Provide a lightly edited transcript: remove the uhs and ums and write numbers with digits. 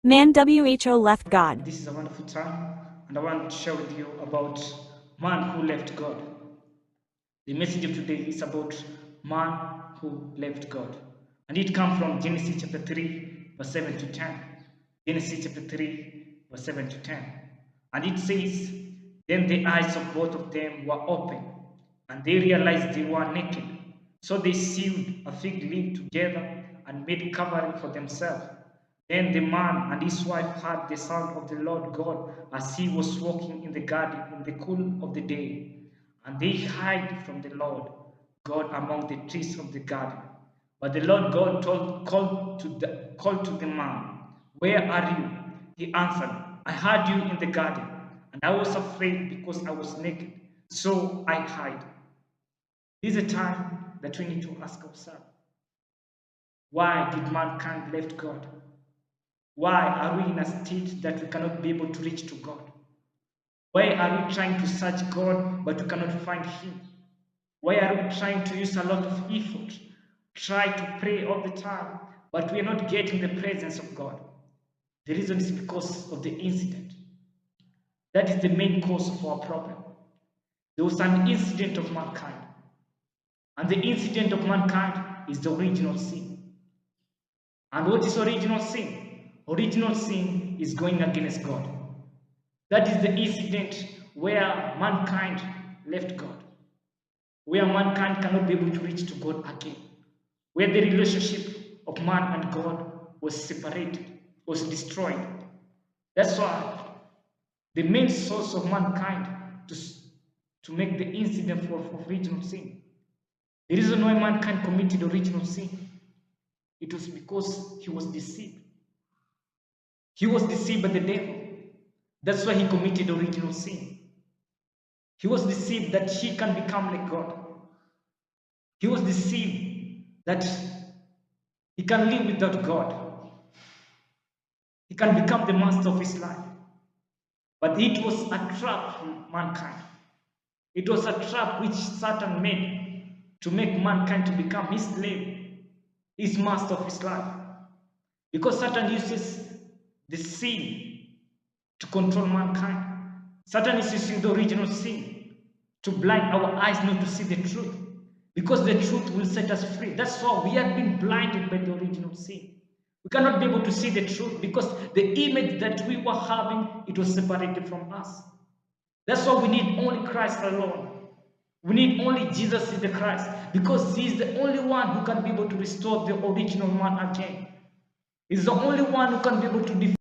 Man WHO left God. This is a wonderful time, and I want to share with you about man who left God. The message of today is about man who left God. And it comes from Genesis chapter 3, verse 7 to 10. Genesis chapter 3, verse 7 to 10. And it says, Then the eyes of both of them were open, and they realized they were naked. So they sewed a fig leaf together and made covering for themselves. Then the man and his wife heard the sound of the Lord God as he was walking in the garden in the cool of the day. And they hid from the Lord God among the trees of the garden. But the Lord God called to the man, Where are you? He answered, I heard you in the garden, and I was afraid because I was naked, so I hid. This is a time that we need to ask ourselves, why did mankind left God? Why are we in a state that we cannot be able to reach to God? Why are we trying to search God but we cannot find Him? Why are we trying to use a lot of effort, try to pray all the time, but we are not getting the presence of God? The reason is because of the incident. That is the main cause of our problem. There was an incident of mankind, and the incident of mankind is the original sin. And what is original sin? Original sin is going against God. That is the incident where mankind left God, where mankind cannot be able to reach to God again, where the relationship of man and God was separated, was destroyed. That's why the main source of mankind to make the incident for original sin. The reason why mankind committed original sin, it was because he was deceived. He was deceived by the devil. That's why he committed original sin. He was deceived that he can become like God. He was deceived that he can live without God. He can become the master of his life. But it was a trap for mankind. It was a trap which Satan made to make mankind to become his slave, his master of his life. Because Satan uses the sin to control mankind. Satan is using the original sin to blind our eyes not to see the truth. Because the truth will set us free. That's why we have been blinded by the original sin. We cannot be able to see the truth because the image that we were having, it was separated from us. That's why we need only Christ alone. We need only Jesus is the Christ because He is the only one who can be able to restore the original man again. He's the only one who can be able to defeat